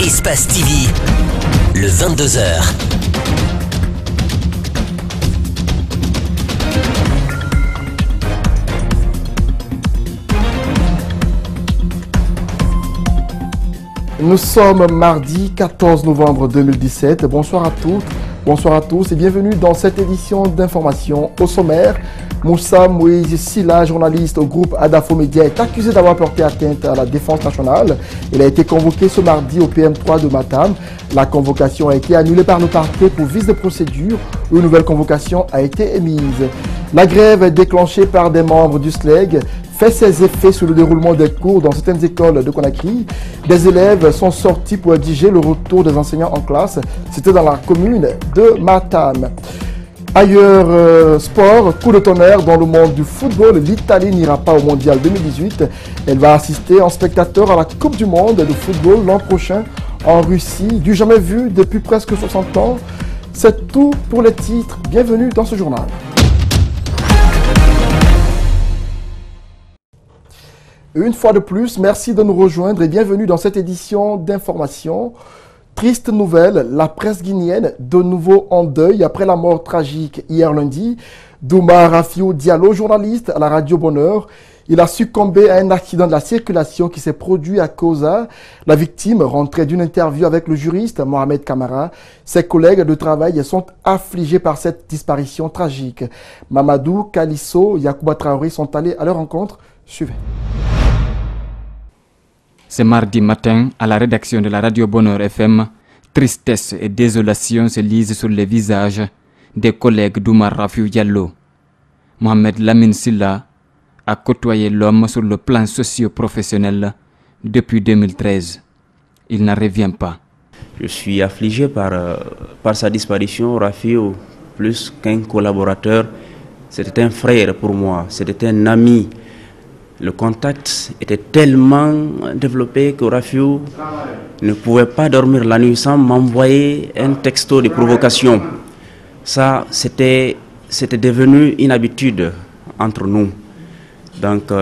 Espace TV, le 22h. Nous sommes mardi 14 novembre 2017. Bonsoir à toutes, bonsoir à tous et bienvenue dans cette édition d'information. Au sommaire, Moussa Moïse Silla, journaliste au groupe Adafo Média, est accusé d'avoir porté atteinte à la défense nationale. Il a été convoqué ce mardi au PM3 de Matam. La convocation a été annulée par le parquet pour vice de procédure. Une nouvelle convocation a été émise. La grève déclenchée par des membres du SLEG fait ses effets sur le déroulement des cours dans certaines écoles de Conakry. Des élèves sont sortis pour exiger le retour des enseignants en classe. C'était dans la commune de Matam. Ailleurs, sport, coup de tonnerre dans le monde du football. L'Italie n'ira pas au Mondial 2018. Elle va assister en spectateur à la Coupe du Monde de football l'an prochain en Russie. Du jamais vu depuis presque 60 ans. C'est tout pour les titres. Bienvenue dans ce journal. Une fois de plus, merci de nous rejoindre et bienvenue dans cette édition d'information. Triste nouvelle, la presse guinéenne de nouveau en deuil après la mort tragique hier lundi d'Oumar Rafiou Diallo, journaliste à la radio Bonheur. Il a succombé à un accident de la circulation qui s'est produit à Koza. La victime rentrait d'une interview avec le juriste Mohamed Kamara. Ses collègues de travail sont affligés par cette disparition tragique. Mamadou, Kalisso, Yacouba Traoré sont allés à leur rencontre. Suivez. Ce mardi matin, à la rédaction de la radio Bonheur FM, tristesse et désolation se lisent sur les visages des collègues d'Oumar Rafiou Diallo. Mohamed Lamine Silla a côtoyé l'homme sur le plan socio-professionnel depuis 2013. Il n'en revient pas. Je suis affligé par sa disparition. Rafiou, plus qu'un collaborateur, c'était un frère pour moi, c'était un ami. Le contact était tellement développé que Rafiou ne pouvait pas dormir la nuit sans m'envoyer un texto de provocation. Ça, c'était devenu une habitude entre nous. Donc,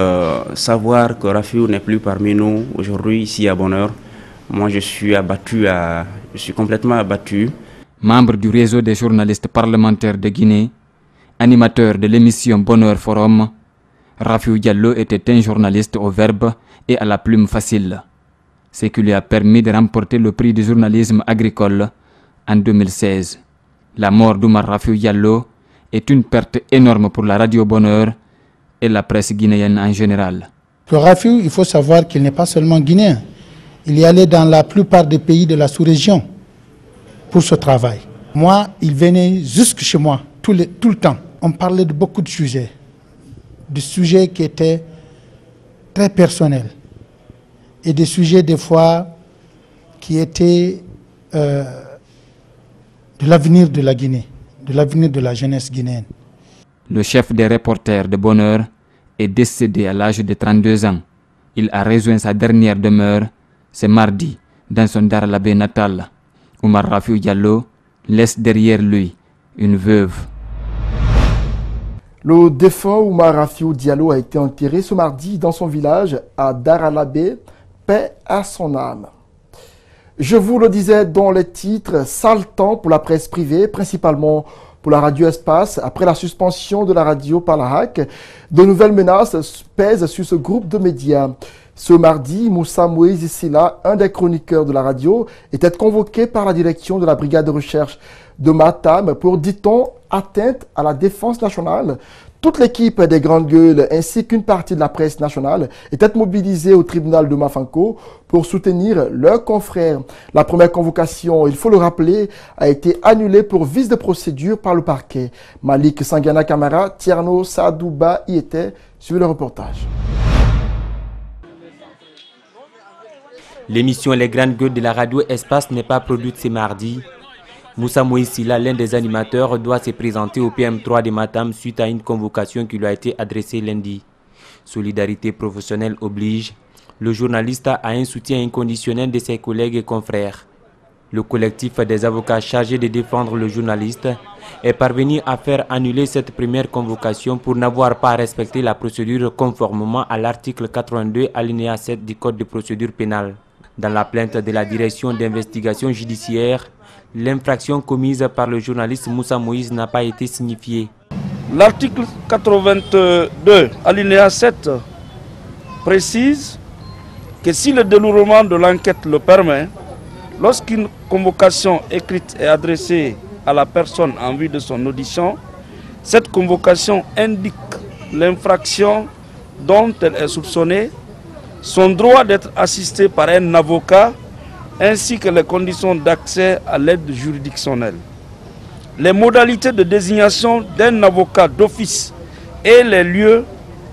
savoir que Rafiou n'est plus parmi nous aujourd'hui, ici à Bonheur, moi je suis complètement abattu. Membre du réseau des journalistes parlementaires de Guinée, animateur de l'émission Bonheur Forum, Rafiou Diallo était un journaliste au verbe et à la plume facile, ce qui lui a permis de remporter le prix du journalisme agricole en 2016. La mort d'Oumar Rafiou Diallo est une perte énorme pour la radio Bonheur et la presse guinéenne en général. Le Rafiou, il faut savoir qu'il n'est pas seulement guinéen. Il y allait dans la plupart des pays de la sous-région pour ce travail. Moi, il venait jusque chez moi tout le temps. On parlait de beaucoup de sujets. Des sujets qui étaient très personnels et des sujets des fois qui étaient de l'avenir de la Guinée, de l'avenir de la jeunesse guinéenne. Le chef des reporters de Bonheur est décédé à l'âge de 32 ans. Il a rejoint sa dernière demeure ce mardi dans son Daralabé natal. Oumar Rafiou Diallo laisse derrière lui une veuve. Le défunt Oumar Rafiou Diallo a été enterré ce mardi dans son village à Daralabé, paix à son âme. Je vous le disais dans les titres, sale temps pour la presse privée, principalement pour la radio Espace. Après la suspension de la radio par la HAC, de nouvelles menaces pèsent sur ce groupe de médias. Ce mardi, Moussa Moïse Silla, un des chroniqueurs de la radio, était convoqué par la direction de la brigade de recherche de Matam pour, dit-on, atteinte à la défense nationale. Toute l'équipe des Grandes Gueules ainsi qu'une partie de la presse nationale était mobilisée au tribunal de Mafanko pour soutenir leurs confrères. La première convocation, il faut le rappeler, a été annulée pour vice de procédure par le parquet. Malik Sangana Kamara, Tierno Sadouba y était. Suivez le reportage. L'émission Les Grandes Gueules de la radio Espace n'est pas produite ce mardi. Moussa Moïse Silla, l'un des animateurs, doit se présenter au PM3 de Matam suite à une convocation qui lui a été adressée lundi. Solidarité professionnelle oblige. Le journaliste a un soutien inconditionnel de ses collègues et confrères. Le collectif des avocats chargés de défendre le journaliste est parvenu à faire annuler cette première convocation pour n'avoir pas respecté la procédure conformément à l'article 82 alinéa 7 du Code de procédure pénale. Dans la plainte de la direction d'investigation judiciaire, l'infraction commise par le journaliste Moussa Moïse n'a pas été signifiée. L'article 82, alinéa 7, précise que si le déroulement de l'enquête le permet, lorsqu'une convocation écrite est adressée à la personne en vue de son audition, cette convocation indique l'infraction dont elle est soupçonnée, son droit d'être assisté par un avocat, ainsi que les conditions d'accès à l'aide juridictionnelle. Les modalités de désignation d'un avocat d'office et les lieux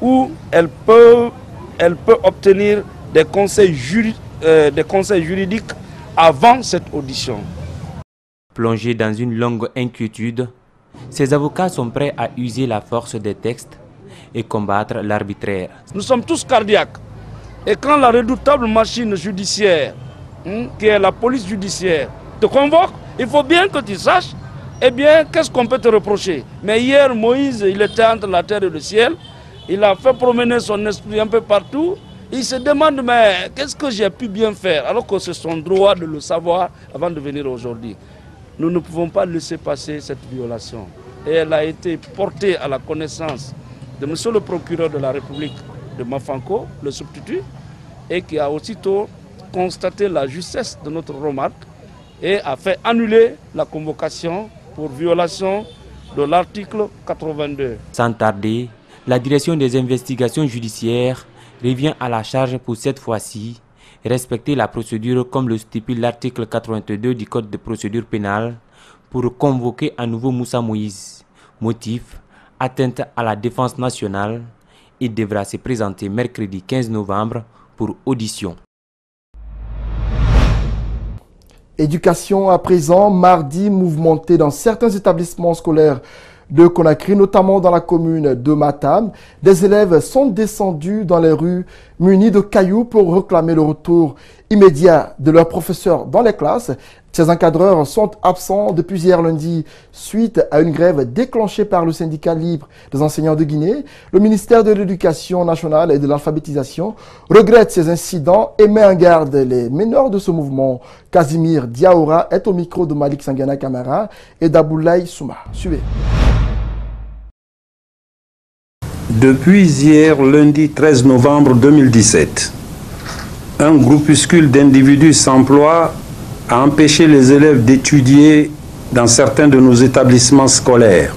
où elle peut obtenir des conseils juridiques avant cette audition. Plongés dans une longue inquiétude, ces avocats sont prêts à user la force des textes et combattre l'arbitraire. Nous sommes tous cardiaques. Et quand la redoutable machine judiciaire, qui est la police judiciaire, te convoque, il faut bien que tu saches, eh bien, qu'est-ce qu'on peut te reprocher? Mais hier, Moïse, il était entre la terre et le ciel. Il a fait promener son esprit un peu partout. Il se demande, mais qu'est-ce que j'ai pu bien faire? Alors que c'est son droit de le savoir avant de venir aujourd'hui. Nous ne pouvons pas laisser passer cette violation. Et elle a été portée à la connaissance de monsieur le procureur de la République de Mafanko, le substitut, et qui a aussitôt constaté la justesse de notre remarque et a fait annuler la convocation pour violation de l'article 82. Sans tarder, la direction des investigations judiciaires revient à la charge pour cette fois-ci respecter la procédure comme le stipule l'article 82 du Code de procédure pénale pour convoquer à nouveau Moussa Moïse. Motif, atteinte à la défense nationale. Il devra se présenter mercredi 15 novembre pour audition. Éducation à présent, mardi mouvementé dans certains établissements scolaires de Conakry, notamment dans la commune de Matam. Des élèves sont descendus dans les rues munis de cailloux pour réclamer le retour immédiat de leurs professeurs dans les classes. Ces encadreurs sont absents depuis hier lundi suite à une grève déclenchée par le syndicat libre des enseignants de Guinée. Le ministère de l'Éducation nationale et de l'alphabétisation regrette ces incidents et met en garde les meneurs de ce mouvement. Casimir Diaoura est au micro de Malik Sangana Kamara et d'Aboulaye Souma. Suivez. Depuis hier, lundi 13 novembre 2017, un groupuscule d'individus s'emploie à empêcher les élèves d'étudier dans certains de nos établissements scolaires.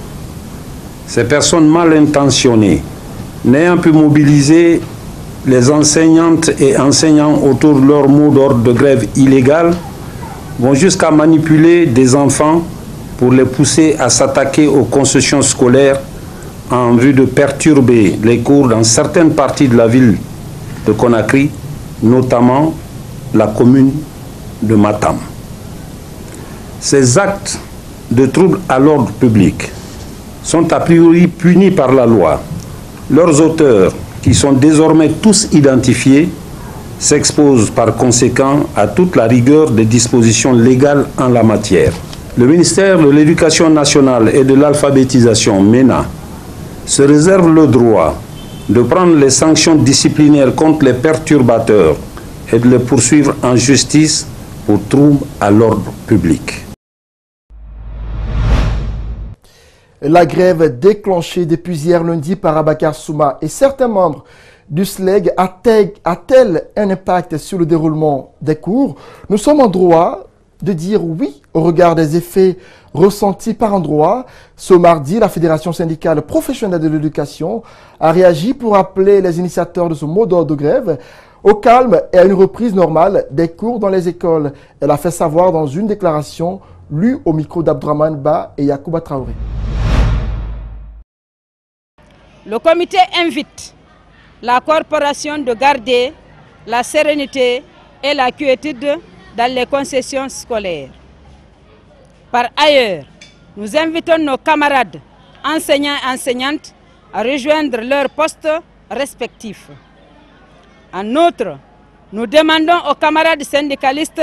Ces personnes mal intentionnées, n'ayant pu mobiliser les enseignantes et enseignants autour de leur mot d'ordre de grève illégale, vont jusqu'à manipuler des enfants pour les pousser à s'attaquer aux concessions scolaires en vue de perturber les cours dans certaines parties de la ville de Conakry, notamment la commune de Matam. Ces actes de trouble à l'ordre public sont a priori punis par la loi. Leurs auteurs, qui sont désormais tous identifiés, s'exposent par conséquent à toute la rigueur des dispositions légales en la matière. Le ministère de l'Éducation nationale et de l'alphabétisation, MENA, se réserve le droit de prendre les sanctions disciplinaires contre les perturbateurs et de les poursuivre en justice pour trouble à l'ordre public. La grève déclenchée depuis hier lundi par Abakar Souma et certains membres du SLEG a-t-elle un impact sur le déroulement des cours? Nous sommes en droit de dire oui au regard des effets ressentis par endroit. Ce mardi, la Fédération syndicale professionnelle de l'éducation a réagi pour appeler les initiateurs de ce mot d'ordre de grève au calme et à une reprise normale des cours dans les écoles. Elle a fait savoir dans une déclaration lue au micro d'Abdraman Ba et Yacouba Traoré. Le comité invite la corporation de garder la sérénité et la quiétude dans les concessions scolaires. Par ailleurs, nous invitons nos camarades enseignants et enseignantes à rejoindre leurs postes respectifs. En outre, nous demandons aux camarades syndicalistes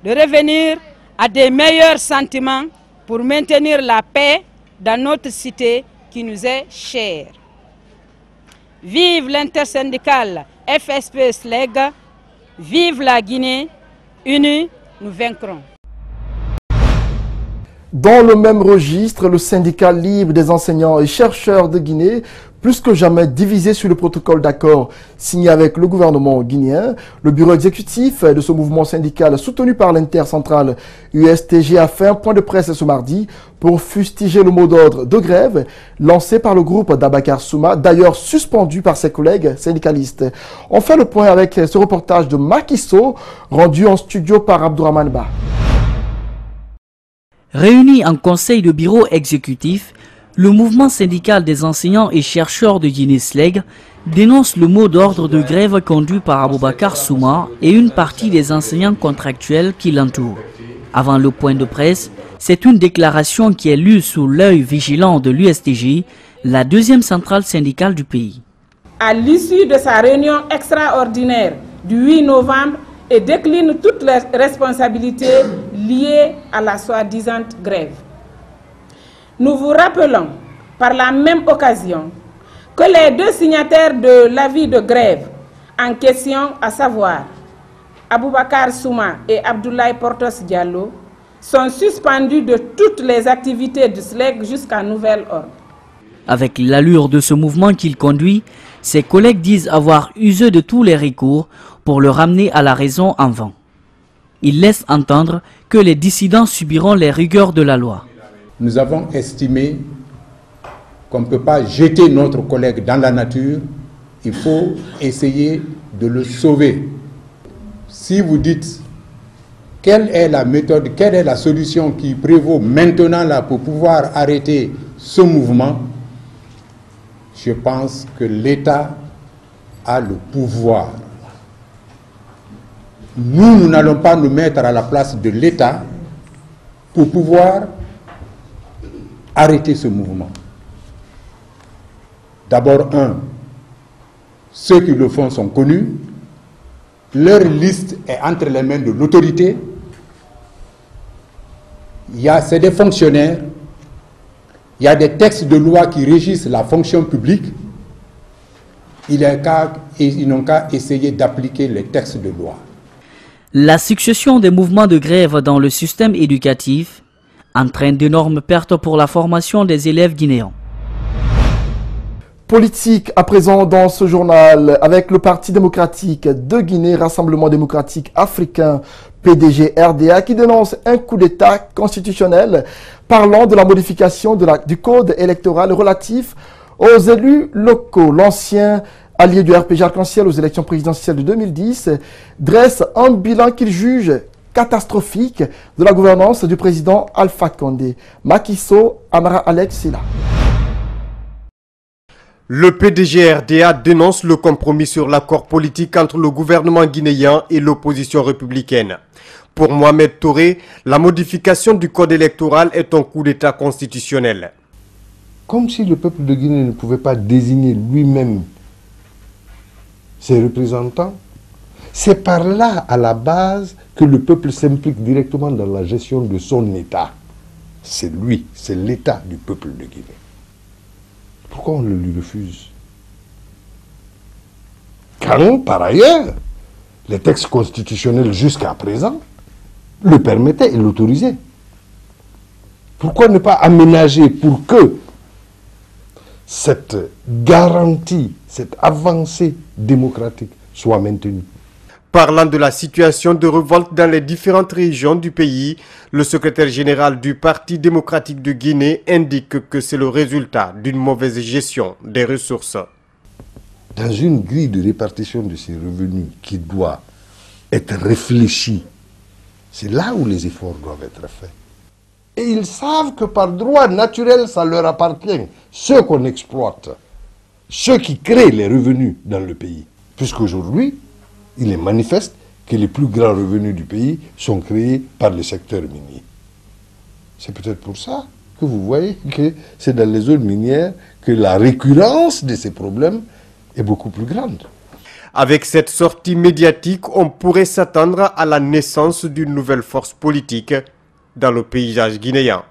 de revenir à des meilleurs sentiments pour maintenir la paix dans notre cité qui nous est chère. Vive l'intersyndicale FSP-SLEG, vive la Guinée, Unis, nous vaincrons. Dans le même registre, le syndicat libre des enseignants et chercheurs de Guinée, plus que jamais divisé sur le protocole d'accord signé avec le gouvernement guinéen, le bureau exécutif de ce mouvement syndical soutenu par l'intercentrale USTG a fait un point de presse ce mardi pour fustiger le mot d'ordre de grève lancé par le groupe d'Abakar Souma, d'ailleurs suspendu par ses collègues syndicalistes. On fait le point avec ce reportage de Makiso, rendu en studio par Abdourahmane Ba. Réuni en conseil de bureau exécutif, le mouvement syndical des enseignants et chercheurs de Guinée-Slègue dénonce le mot d'ordre de grève conduit par Aboubakar Souma et une partie des enseignants contractuels qui l'entourent. Avant le point de presse, c'est une déclaration qui est lue sous l'œil vigilant de l'USTG, la deuxième centrale syndicale du pays. À l'issue de sa réunion extraordinaire du 8 novembre, et décline toutes les responsabilités liées à la soi-disant grève. Nous vous rappelons par la même occasion que les deux signataires de l'avis de grève en question, à savoir Aboubakar Souma et Abdoulaye Portos Diallo, sont suspendus de toutes les activités du SLEG jusqu'à nouvel ordre. Avec l'allure de ce mouvement qu'il conduit, ses collègues disent avoir usé de tous les recours pour le ramener à la raison en vain. Il laisse entendre que les dissidents subiront les rigueurs de la loi. Nous avons estimé qu'on ne peut pas jeter notre collègue dans la nature, il faut essayer de le sauver. Si vous dites quelle est la méthode, quelle est la solution qui prévaut maintenant là pour pouvoir arrêter ce mouvement, je pense que l'État a le pouvoir. Nous n'allons pas nous mettre à la place de l'État pour pouvoir arrêter ce mouvement. D'abord, ceux qui le font sont connus, leur liste est entre les mains de l'autorité, c'est des fonctionnaires, il y a des textes de loi qui régissent la fonction publique, ils n'ont qu'à essayer d'appliquer les textes de loi. La succession des mouvements de grève dans le système éducatif entraîne d'énormes pertes pour la formation des élèves guinéens. Politique à présent dans ce journal avec le Parti démocratique de Guinée, Rassemblement démocratique africain, PDG-RDA, qui dénonce un coup d'État constitutionnel parlant de la modification du code électoral relatif aux élus locaux. L'ancien allié du RPG Arc-en-Ciel aux élections présidentielles de 2010 dresse un bilan qu'il juge catastrophique de la gouvernance du président Alpha Condé. Makiso, Amara Alex Silla. Le PDG-RDA dénonce le compromis sur l'accord politique entre le gouvernement guinéen et l'opposition républicaine. Pour Mohamed Touré, la modification du code électoral est un coup d'État constitutionnel. Comme si le peuple de Guinée ne pouvait pas désigner lui-même ses représentants, c'est par là, à la base, que le peuple s'implique directement dans la gestion de son État. C'est lui, c'est l'État du peuple de Guinée. Pourquoi on le lui refuse? Quand, par ailleurs, les textes constitutionnels jusqu'à présent le permettaient et l'autorisaient. Pourquoi ne pas aménager pour que cette garantie, cette avancée démocratique soit maintenue? Parlant de la situation de révolte dans les différentes régions du pays, le secrétaire général du Parti démocratique de Guinée indique que c'est le résultat d'une mauvaise gestion des ressources. Dans une grille de répartition de ces revenus qui doit être réfléchie, c'est là où les efforts doivent être faits. Et ils savent que par droit naturel, ça leur appartient. Ceux qu'on exploite, ceux qui créent les revenus dans le pays. Puisqu'aujourd'hui, il est manifeste que les plus grands revenus du pays sont créés par le secteur minier. C'est peut-être pour ça que vous voyez que c'est dans les zones minières que la récurrence de ces problèmes est beaucoup plus grande. Avec cette sortie médiatique, on pourrait s'attendre à la naissance d'une nouvelle force politique dans le paysage guinéen.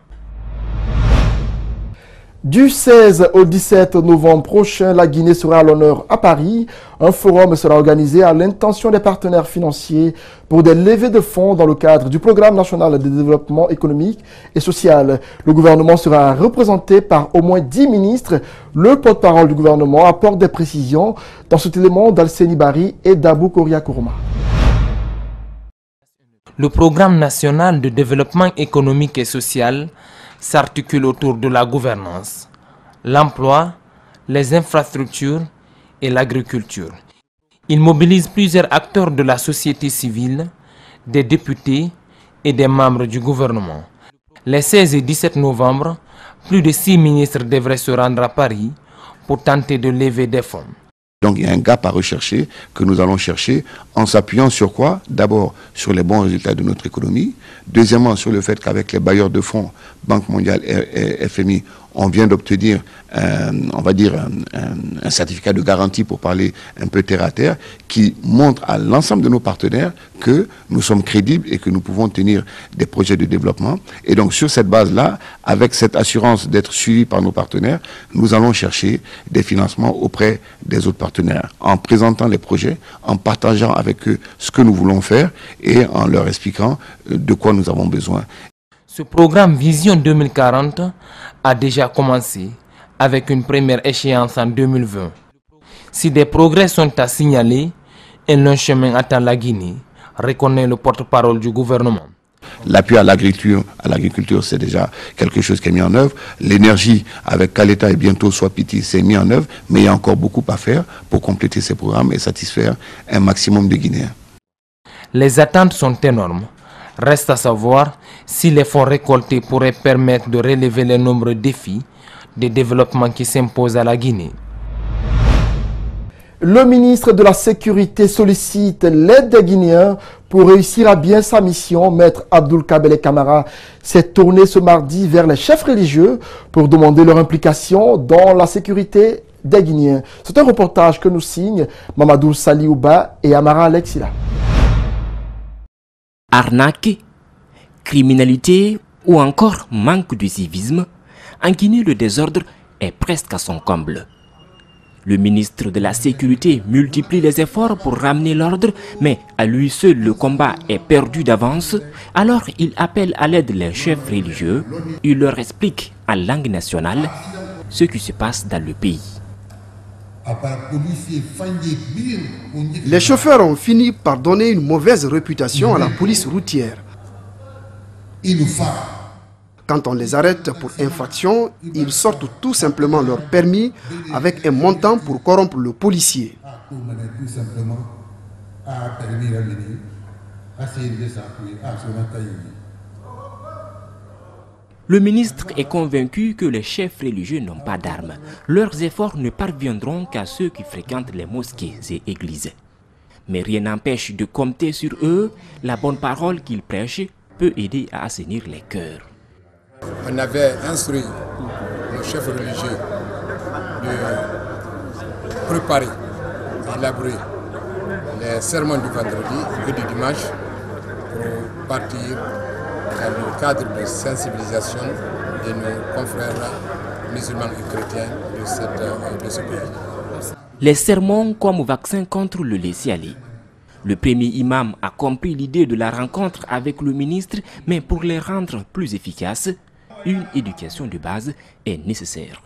Du 16 au 17 novembre prochain, la Guinée sera à l'honneur à Paris. Un forum sera organisé à l'intention des partenaires financiers pour des levées de fonds dans le cadre du Programme national de développement économique et social. Le gouvernement sera représenté par au moins 10 ministres. Le porte-parole du gouvernement apporte des précisions dans cet élément d'Alseni Bari et d'Abou Koria Kourma. Le Programme national de développement économique et social s'articule autour de la gouvernance, l'emploi, les infrastructures et l'agriculture. Il mobilise plusieurs acteurs de la société civile, des députés et des membres du gouvernement. Les 16 et 17 novembre, plus de 6 ministres devraient se rendre à Paris pour tenter de lever des fonds. Donc il y a un gap à rechercher que nous allons chercher en s'appuyant sur quoi? D'abord sur les bons résultats de notre économie. Deuxièmement sur le fait qu'avec les bailleurs de fonds, Banque mondiale et FMI, on vient d'obtenir, on va dire, un certificat de garantie pour parler un peu terre à terre, qui montre à l'ensemble de nos partenaires que nous sommes crédibles et que nous pouvons tenir des projets de développement. Et donc sur cette base-là, avec cette assurance d'être suivis par nos partenaires, nous allons chercher des financements auprès des autres partenaires, en présentant les projets, en partageant avec eux ce que nous voulons faire et en leur expliquant de quoi nous avons besoin. Ce programme Vision 2040 a déjà commencé avec une première échéance en 2020. Si des progrès sont à signaler, un long chemin attend la Guinée, reconnaît le porte-parole du gouvernement. L'appui à l'agriculture, c'est déjà quelque chose qui est mis en œuvre. L'énergie avec Kaleta et bientôt Swapiti, c'est mis en œuvre, mais il y a encore beaucoup à faire pour compléter ces programmes et satisfaire un maximum de Guinéens. Les attentes sont énormes. Reste à savoir si les fonds récoltés pourraient permettre de relever les nombreux défis de développement qui s'imposent à la Guinée. Le ministre de la Sécurité sollicite l'aide des Guinéens pour réussir à bien sa mission. Maître Abdoul Kabele Kamara s'est tourné ce mardi vers les chefs religieux pour demander leur implication dans la sécurité des Guinéens. C'est un reportage que nous signent Mamadou Saliouba et Amara Alexila. Arnaque, criminalité ou encore manque de civisme, en Guinée le désordre est presque à son comble. Le ministre de la Sécurité multiplie les efforts pour ramener l'ordre, mais à lui seul le combat est perdu d'avance. Alors il appelle à l'aide les chefs religieux. Il leur explique en langue nationale ce qui se passe dans le pays. Les chauffeurs ont fini par donner une mauvaise réputation à la police routière. Quand on les arrête pour infraction, ils sortent tout simplement leur permis avec un montant pour corrompre le policier. Le ministre est convaincu que les chefs religieux n'ont pas d'armes. Leurs efforts ne parviendront qu'à ceux qui fréquentent les mosquées et églises. Mais rien n'empêche de compter sur eux. La bonne parole qu'ils prêchent peut aider à assainir les cœurs. On avait instruit nos chefs religieux de préparer et élaborer les sermons du vendredi et du dimanche pour partir dans le cadre de sensibilisation de nos confrères musulmans et chrétiens de ce pays. Les sermons comme vaccin contre le laisser-aller. Le premier imam a compris l'idée de la rencontre avec le ministre, mais pour les rendre plus efficaces, une éducation de base est nécessaire.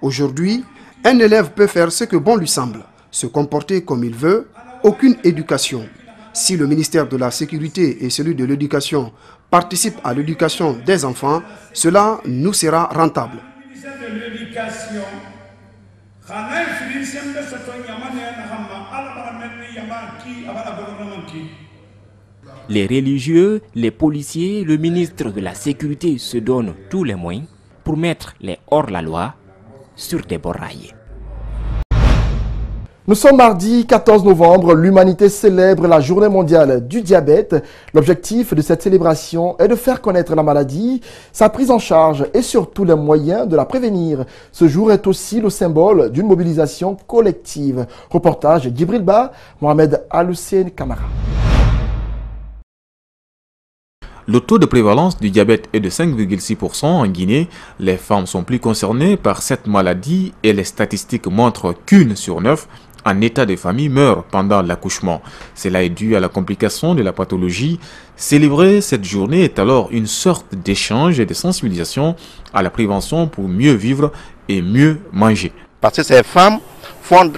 Aujourd'hui, un élève peut faire ce que bon lui semble, se comporter comme il veut, aucune éducation. Si le ministère de la Sécurité et celui de l'Éducation participent à l'éducation des enfants, cela nous sera rentable. Les religieux, les policiers, le ministre de la Sécurité se donnent tous les moyens pour mettre les hors-la-loi sur des bons rails. Nous sommes mardi 14 novembre, l'humanité célèbre la journée mondiale du diabète. L'objectif de cette célébration est de faire connaître la maladie, sa prise en charge et surtout les moyens de la prévenir. Ce jour est aussi le symbole d'une mobilisation collective. Reportage Djibril Ba, Mohamed Aloussène Kamara. Le taux de prévalence du diabète est de 5,6% en Guinée. Les femmes sont plus concernées par cette maladie et les statistiques montrent qu'1 sur 9 en état de famille meurt pendant l'accouchement. Cela est dû à la complication de la pathologie. Célébrer cette journée est alors une sorte d'échange et de sensibilisation à la prévention pour mieux vivre et mieux manger. Parce que ces femmes font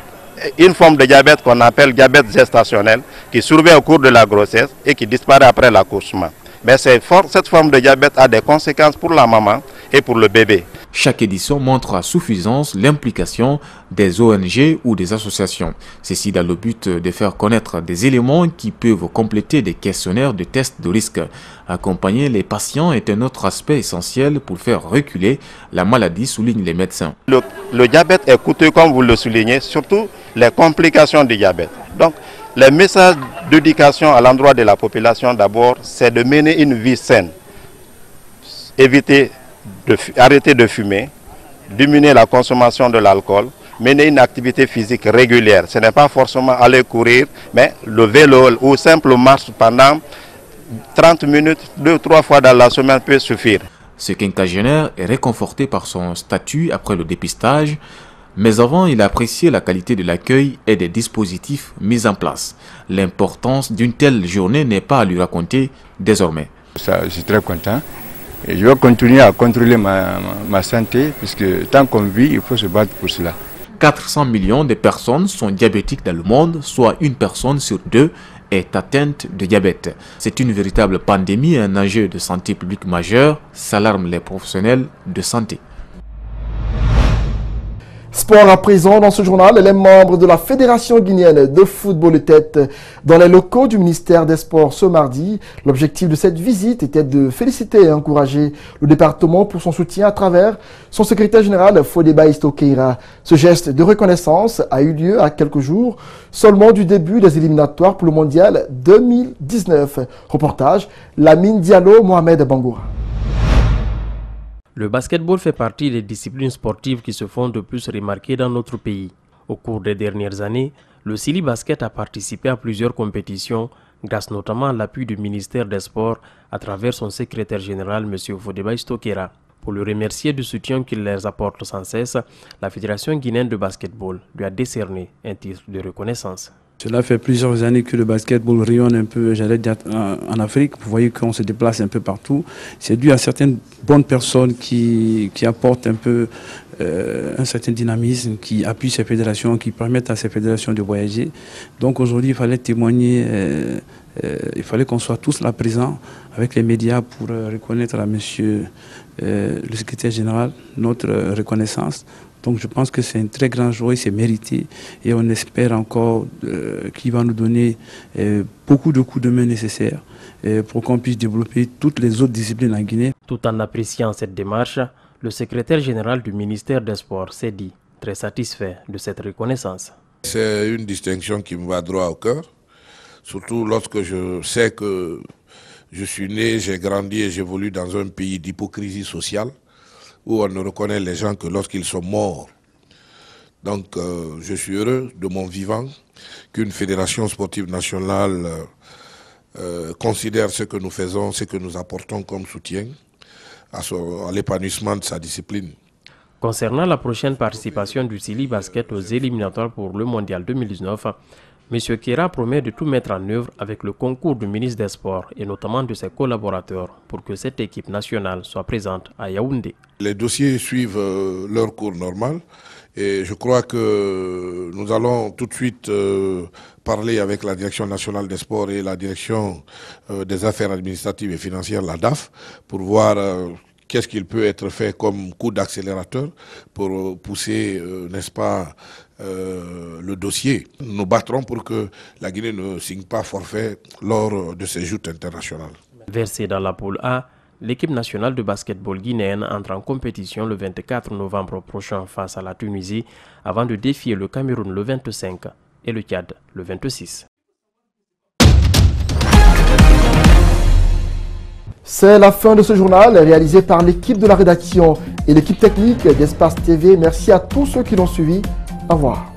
une forme de diabète qu'on appelle diabète gestationnel qui survient au cours de la grossesse et qui disparaît après l'accouchement. Mais cette forme de diabète a des conséquences pour la maman et pour le bébé. Chaque édition montre à suffisance l'implication des ONG ou des associations. Ceci dans le but de faire connaître des éléments qui peuvent compléter des questionnaires de tests de risque. Accompagner les patients est un autre aspect essentiel pour faire reculer la maladie, soulignent les médecins. Le diabète est coûteux comme vous le soulignez, surtout les complications du diabète. Donc, les messages d'éducation à l'endroit de la population d'abord, c'est de mener une vie saine, arrêter de fumer, diminuer la consommation de l'alcool, mener une activité physique régulière. Ce n'est pas forcément aller courir, mais le vélo ou simple marche pendant 30 minutes, 2-3 fois dans la semaine peut suffire. Ce quinquagénaire est réconforté par son statut après le dépistage, mais avant il a apprécié la qualité de l'accueil et des dispositifs mis en place. L'importance d'une telle journée n'est pas à lui raconter désormais. Je suis très content. Et je vais continuer à contrôler ma santé, puisque tant qu'on vit, il faut se battre pour cela. 400 millions de personnes sont diabétiques dans le monde, soit une personne sur deux est atteinte de diabète. C'est une véritable pandémie et un enjeu de santé publique majeur, s'alarment les professionnels de santé. Sport à présent, dans ce journal, les membres de la Fédération guinéenne de football étaient dans les locaux du ministère des Sports ce mardi. L'objectif de cette visite était de féliciter et encourager le département pour son soutien à travers son secrétaire général Fodeba Istokeira. Ce geste de reconnaissance a eu lieu à quelques jours seulement du début des éliminatoires pour le mondial 2019. Reportage, Lamine Diallo, Mohamed Bangoura. Le basketball fait partie des disciplines sportives qui se font de plus remarquer dans notre pays. Au cours des dernières années, le Sili Basket a participé à plusieurs compétitions grâce notamment à l'appui du ministère des Sports à travers son secrétaire général M. Fodeba Istokeira. Pour le remercier du soutien qu'il leur apporte sans cesse, la Fédération guinéenne de basketball lui a décerné un titre de reconnaissance. Cela fait plusieurs années que le basketball rayonne un peu, j'allais dire, en Afrique. Vous voyez qu'on se déplace un peu partout. C'est dû à certaines bonnes personnes qui apportent un peu un certain dynamisme, qui appuient ces fédérations, qui permettent à ces fédérations de voyager. Donc aujourd'hui, il fallait témoigner, il fallait qu'on soit tous là présents avec les médias pour reconnaître à monsieur le secrétaire général notre reconnaissance. Donc je pense que c'est un très grand joie, c'est mérité et on espère encore qu'il va nous donner beaucoup de coups de main nécessaires pour qu'on puisse développer toutes les autres disciplines en Guinée. Tout en appréciant cette démarche, le secrétaire général du ministère des Sports s'est dit très satisfait de cette reconnaissance. C'est une distinction qui me va droit au cœur, surtout lorsque je sais que je suis né, j'ai grandi et j'évolue dans un pays d'hypocrisie sociale, où on ne reconnaît les gens que lorsqu'ils sont morts. Donc je suis heureux de mon vivant qu'une fédération sportive nationale considère ce que nous faisons, ce que nous apportons comme soutien à l'épanouissement de sa discipline. Concernant la prochaine participation du Sili Basket aux éliminatoires pour le Mondial 2019, M. Keira promet de tout mettre en œuvre avec le concours du ministre des Sports et notamment de ses collaborateurs pour que cette équipe nationale soit présente à Yaoundé. Les dossiers suivent leur cours normal et je crois que nous allons tout de suite parler avec la Direction nationale des sports et la Direction des affaires administratives et financières, la DAF, pour voir qu'est-ce qu'il peut être fait comme coup d'accélérateur pour pousser, n'est-ce pas, le dossier. Nous nous battrons pour que la Guinée ne signe pas forfait lors de ces joutes internationales. Versée dans la poule A, l'équipe nationale de basketball guinéenne entre en compétition le 24 novembre prochain face à la Tunisie avant de défier le Cameroun le 25 et le Tchad le 26. C'est la fin de ce journal réalisé par l'équipe de la rédaction et l'équipe technique d'Espace TV. Merci à tous ceux qui l'ont suivi. Au revoir.